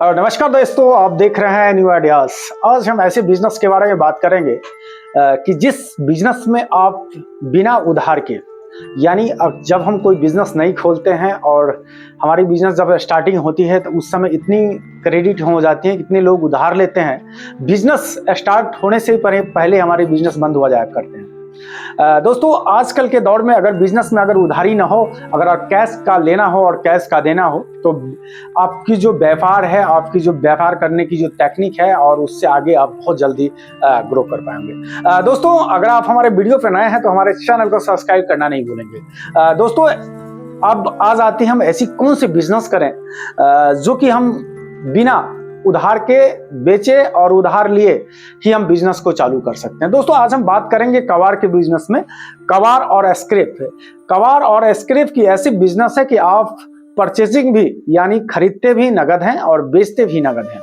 नमस्कार दोस्तों, आप देख रहे हैं न्यू आइडियाज। आज हम ऐसे बिजनेस के बारे में बात करेंगे कि जिस बिजनेस में आप बिना उधार के, यानी अब जब हम कोई बिजनेस नहीं खोलते हैं और हमारी बिजनेस जब स्टार्टिंग होती है तो उस समय इतनी क्रेडिट हो जाती है, इतने लोग उधार लेते हैं, बिजनेस स्टार्ट होने से पहले हमारे बिजनेस बंद हो जाया करते हैं। दोस्तों, आजकल के दौर में अगर बिजनेस में अगर उधारी ना हो, अगर आप कैश का लेना हो और कैश का देना हो, तो आपकी जो व्यापार है, आपकी जो व्यापार करने की जो टेक्निक है, और उससे आगे आप बहुत जल्दी ग्रो कर पाएंगे। दोस्तों, अगर आप हमारे वीडियो पे नए हैं तो हमारे चैनल को सब्सक्राइब करना नहीं भूलेंगे। दोस्तों, अब आज आते हैं हम ऐसी कौन सी बिजनेस करें जो कि हम बिना उधार के बेचे और उधार लिए ही हम बिजनेस को चालू कर सकते हैं। दोस्तों, आज हम बात करेंगे कबाड़ के बिजनेस में, कबाड़ और स्क्रैप। कबाड़ और स्क्रैप की ऐसी बिजनेस है कि आप परचेजिंग भी यानी खरीदते भी नगद हैं और बेचते भी नगद हैं।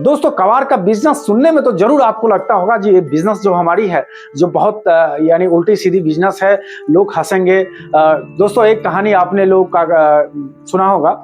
दोस्तों, कबाड़ का बिजनेस सुनने में तो जरूर आपको लगता होगा जी ये बिजनेस जो हमारी है जो बहुत यानी उल्टी सीधी बिजनेस है, लोग हंसेंगे। दोस्तों, एक कहानी आपने लोग का सुना होगा,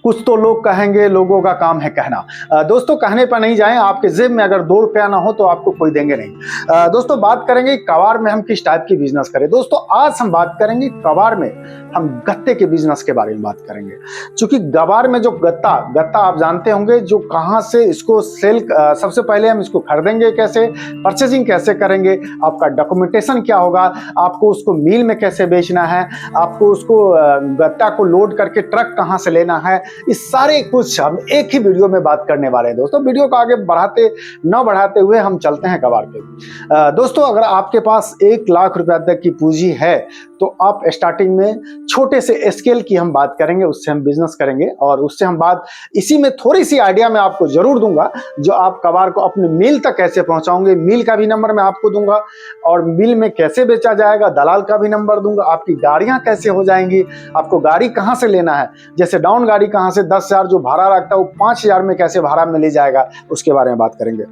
कुछ तो लोग कहेंगे, लोगों का काम है कहना। दोस्तों, कहने पर नहीं जाएं, आपके जेब में अगर 2 रुपया ना हो तो आपको कोई देंगे नहीं। दोस्तों, बात करेंगे कबाड़ में हम किस टाइप की बिजनेस करें। दोस्तों, आज हम बात करेंगे कबाड़ में हम गत्ते के बिजनेस के बारे में बात करेंगे। क्योंकि कबाड़ में जो गत्ता आप जानते होंगे, जो कहाँ से इसको सेल, सबसे पहले हम इसको खरीदेंगे कैसे, परचेजिंग कैसे करेंगे, आपका डॉक्यूमेंटेशन क्या होगा, आपको उसको मिल में कैसे बेचना है, आपको उसको गत्ता को लोड करके ट्रक कहाँ से लेना है, इस सारे कुछ हम एक ही वीडियो में बात करने वाले हैं। दोस्तों, वीडियो को आगे बढ़ाते हुए हम चलते हैं कबाड़ पे। दोस्तों, अगर आपके पास 1 लाख रुपया तक की पूंजी है तो आप स्टार्टिंग में छोटे से स्केल की हम बात करेंगे, उससे हम बिजनेस करेंगे। और उससे हम बात इसी में थोड़ी सी आइडिया मैं आपको जरूर दूंगा, जो आप कबाड़ को अपने मिल तक कैसे पहुंचाओगे, मिल का भी नंबर मैं आपको दूंगा, और मिल में कैसे बेचा जाएगा, दलाल का भी नंबर दूंगा, आपकी गाड़ियां कैसे हो जाएंगी, आपको गाड़ी कहां से लेना है, जैसे डाउन गाड़ी कहां से 10,000 जो भाड़ा लगता है वो 5,000 में कैसे भाड़ा में ले जाएगा, उसके बारे में बात करेंगे।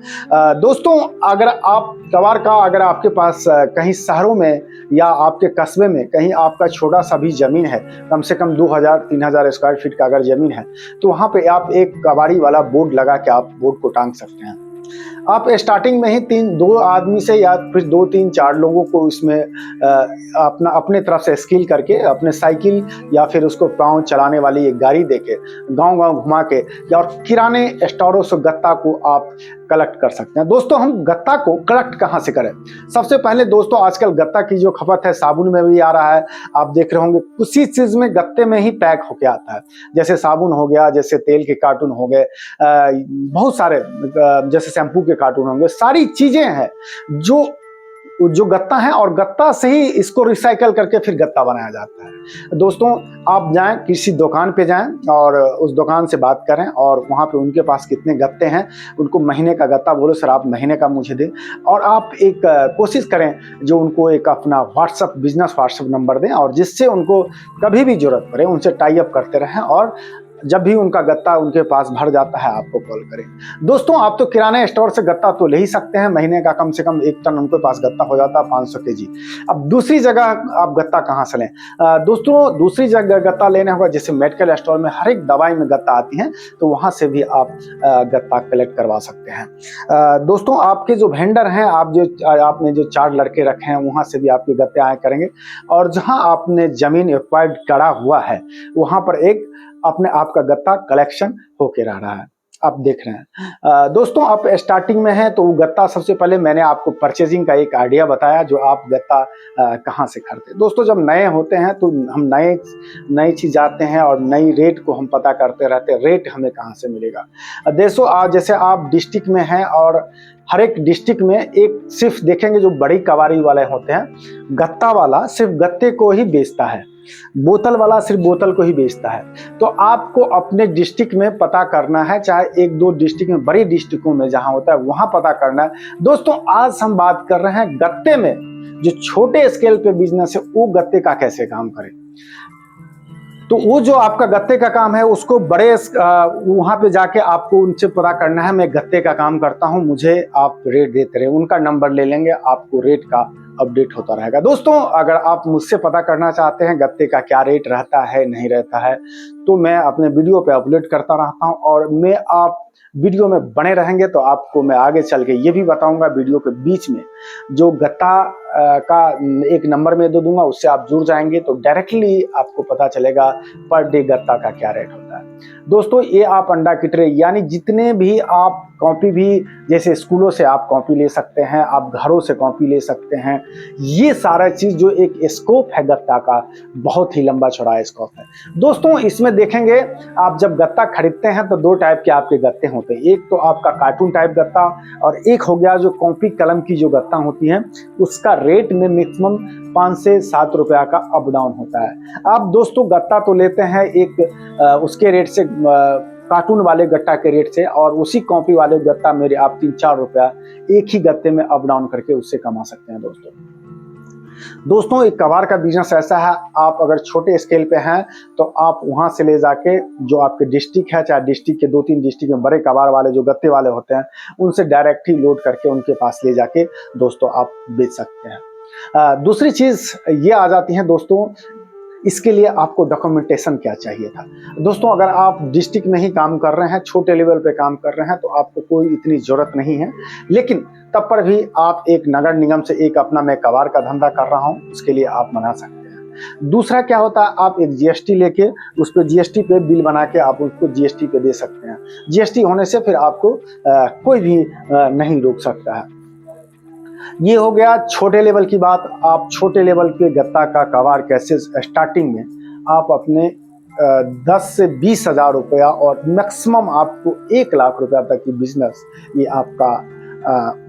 दोस्तों, अगर आप कबाड़ का, अगर आपके पास कहीं शहरों में या आपके कस्बे में कहीं आपका छोटा सा भी जमीन है, कम से कम 2,000-3,000 स्क्वायर फीट का अगर जमीन है, तो वहां पे आप एक कबाड़ी वाला बोर्ड लगा के आप बोर्ड को टांग सकते हैं। आप स्टार्टिंग में ही 2 आदमी से या फिर 2-3-4 लोगों को इसमें अपने तरफ से स्किल करके, अपने साइकिल या फिर उसको पाँव चलाने वाली एक गाड़ी देके गांव-गांव घुमा के, और किराने स्टोरों से गत्ता को आप कलेक्ट कर सकते हैं। दोस्तों, हम गत्ता को कलेक्ट कहां से करें? सबसे पहले दोस्तों, आजकल गत्ता की जो खपत है साबुन में भी आ रहा है, आप देख रहे होंगे उसी चीज में गत्ते में ही पैक होके आता है। जैसे साबुन हो गया, जैसे तेल के कार्टून हो गए, बहुत सारे जैसे शैम्पू के कार्टून होंगे, सारी चीजें हैं जो गत्ता है, और गत्ता से ही इसको रिसाइकल करके फिर गत्ता बनाया जाता है। दोस्तों, आप जाएं, किसी दुकान पे जाएं और उस दुकान से बात करें, और वहाँ पे उनके पास कितने गत्ते हैं, उनको महीने का गत्ता बोलो, सर आप महीने का मुझे दें, और आप एक कोशिश करें जो उनको एक अपना बिजनेस व्हाट्सएप नंबर दें, और जिससे उनको कभी भी जरूरत पड़े उनसे टाई अप करते रहें, और जब भी उनका गत्ता उनके पास भर जाता है आपको कॉल करें। दोस्तों, आप तो किराने स्टोर से गत्ता तो ले ही सकते हैं, महीने का कम से कम 1 टन उनके पास गत्ता हो जाता है, 500 केजी। अब दूसरी जगह आप गत्ता कहाँ से लें? दोस्तों, दूसरी जगह गत्ता लेने होगा, जैसे मेडिकल स्टोर में हर एक दवाई में गत्ता आती है, तो वहाँ से भी आप गत्ता कलेक्ट करवा सकते हैं। दोस्तों, आपके जो वेंडर हैं, आपने जो 4 लड़के रखे हैं, वहाँ से भी आपके गत्ते आया करेंगे, और जहाँ आपने जमीन एक्वायर्ड करा हुआ है वहाँ पर एक अपने आपका गत्ता कलेक्शन होके रह रहा है, आप देख रहे हैं। दोस्तों, आप स्टार्टिंग में हैं तो वो गत्ता, सबसे पहले मैंने आपको परचेजिंग का एक आइडिया बताया, जो आप गत्ता कहाँ से खरीदते हैं। दोस्तों, जब नए होते हैं तो हम नई चीज आते हैं और नई रेट को हम पता करते रहते हैं, रेट हमें कहाँ से मिलेगा। दोस्तों, जैसे आप डिस्ट्रिक्ट में हैं और हर एक डिस्ट्रिक्ट में एक सिर्फ देखेंगे जो बड़ी कबाड़ी वाले होते हैं, गत्ता वाला सिर्फ गत्ते को ही बेचता है, बोतल वाला सिर्फ बोतल को ही बेचता है। तो आपको अपने डिस्ट्रिक्ट में पता करना है, चाहे 1-2 डिस्ट्रिक्ट में, बड़ी डिस्ट्रिक्टों में जहां होता है वहां पता करना है। दोस्तों, आज हम बात कर रहे हैं गत्ते में, जो छोटे स्केल पे बिजनेस है वो गत्ते का कैसे काम करे। तो वो जो आपका गत्ते का काम है उसको वहां पे जाके आपको उनसे पता करना है, मैं गत्ते का काम करता हूं, मुझे आप रेट देते रहे, उनका नंबर ले लेंगे, आपको रेट का अपडेट होता रहेगा। दोस्तों, अगर आप मुझसे पता करना चाहते हैं गत्ते का क्या रेट रहता है नहीं रहता है, तो मैं अपने वीडियो पे अपलोड करता रहता हूँ, और मैं आप वीडियो में बने रहेंगे तो आपको मैं आगे चल के ये भी बताऊंगा वीडियो के बीच में जो गत्ता का एक नंबर में दे दूंगा, उससे आप जुड़ जाएंगे तो डायरेक्टली आपको पता चलेगा पर डे गत्ता का क्या रेट होता है। दोस्तों, ये आप अंडा की ट्रे यानी जितने भी आप कॉपी भी, जैसे स्कूलों से आप कॉपी ले सकते हैं, आप घरों से कॉपी ले सकते हैं, ये सारा चीज जो एक स्कोप है गत्ता का, बहुत ही लंबा चौड़ा स्कोप है। दोस्तों, इसमें देखेंगे आप जब गत्ता खरीदते हैं तो दो टाइप के आपके गत्ते होते हैं। एक तो आपका कार्टून टाइप गत्ता, और एक हो गया जो कॉपी कलम की जो गत्ता होती है, उसका रेट में मैक्सिमम 5 से 7 रुपया का अप डाउन होता है। आप दोस्तों गत्ता तो लेते हैं एक उसके रेट से, कार्टून वाले गत्ता के रेट से, और उसी कॉपी वाले गत्ता मेरे आप 3-4 रुपया एक ही गत्ते में अप डाउन करके उससे कमा सकते हैं। दोस्तों, एक कबाड़ का बिजनेस ऐसा है, आप अगर छोटे स्केल पे हैं तो आप वहां से ले जाके जो आपके डिस्ट्रिक्ट है, चाहे डिस्ट्रिक्ट के 2-3 डिस्ट्रिक्ट में बड़े कबाड़ वाले जो गत्ते वाले होते हैं, उनसे डायरेक्ट ही लोड करके उनके पास ले जाके दोस्तों आप बेच सकते हैं। दूसरी चीज ये आ जाती है दोस्तों, इसके लिए आपको डॉक्यूमेंटेशन क्या चाहिए था। दोस्तों, अगर आप डिस्ट्रिक्ट में ही काम कर रहे हैं, छोटे लेवल पे काम कर रहे हैं, तो आपको कोई इतनी जरूरत नहीं है, लेकिन तब पर भी आप एक नगर निगम से एक अपना मैं कबाड़ का धंधा कर रहा हूं, उसके लिए आप बना सकते हैं। दूसरा क्या होता है, आप एक जीएसटी लेके उस पर जीएसटी पे बिल बना के आप उसको जीएसटी पे दे सकते हैं। जीएसटी होने से फिर आपको कोई भी नहीं रोक सकता है। ये हो गया छोटे लेवल की बात। आप छोटे लेवल के गत्ता का कबाड़ कैसे, स्टार्टिंग में आप अपने 10 से 20 हजार रुपया और मैक्सिमम आपको 1 लाख रुपया तक की बिजनेस, ये आपका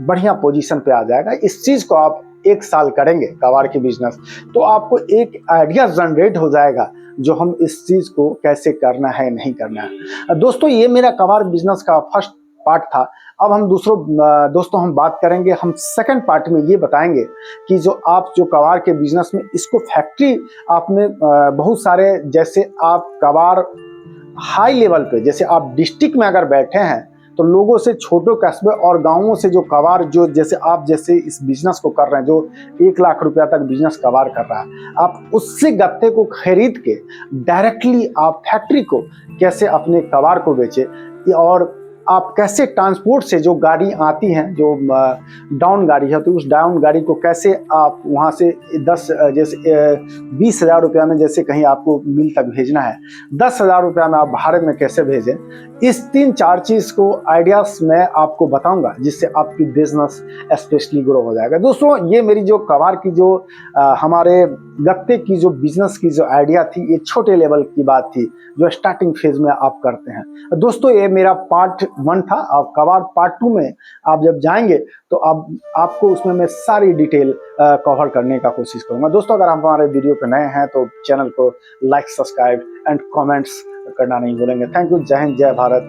बढ़िया पोजीशन पे आ जाएगा। इस चीज को आप 1 साल करेंगे कबाड़ की बिजनेस, तो आपको एक आइडिया जनरेट हो जाएगा जो हम इस चीज को कैसे करना है नहीं करना है। दोस्तों, ये मेरा कबाड़ बिजनेस का फर्स्ट पार्ट था। अब हम दोस्तों हम बात करेंगे, हम सेकंड पार्ट में ये बताएंगे कि जो आप जो कबाड़ के बिजनेस में इसको फैक्ट्री आपने बहुत सारे, जैसे आप कबाड़ हाई लेवल पे, जैसे आप डिस्ट्रिक्ट में अगर बैठे हैं तो लोगों से, छोटे कस्बे और गांवों से जो कबाड़, जो जैसे आप जैसे इस बिजनेस को कर रहे हैं, जो 1 लाख रुपया तक बिजनेस कबाड़ कर रहा है, आप उससे गत्ते को खरीद के डायरेक्टली आप फैक्ट्री को कैसे अपने कबाड़ को बेचे, और आप कैसे ट्रांसपोर्ट से जो गाड़ी आती हैं, जो डाउन गाड़ी है, तो उस डाउन गाड़ी को कैसे आप वहाँ से 10 जैसे 20 हजार रुपया में जैसे कहीं आपको मिल तक भेजना है, 10 हजार रुपया में आप भारत में कैसे भेजें। इस 3-4 चीज को आइडियाज मैं आपको बताऊंगा, जिससे आपकी बिजनेस स्पेशली ग्रो हो जाएगा। दोस्तों, ये मेरी जो कबाड़ की जो हमारे गत्ते की जो बिजनेस की जो आइडिया थी, ये छोटे लेवल की बात थी जो स्टार्टिंग फेज में आप करते हैं। दोस्तों, ये मेरा पार्ट 1 था। आप कबाड़ पार्ट 2 में आप जब जाएंगे तो आपको उसमें मैं सारी डिटेल कवर करने का कोशिश करूंगा। दोस्तों, अगर आप हमारे वीडियो पे नए हैं तो चैनल को लाइक, सब्सक्राइब एंड कमेंट्स करना नहीं भूलेंगे। Thank you. जय हिंद, जय भारत।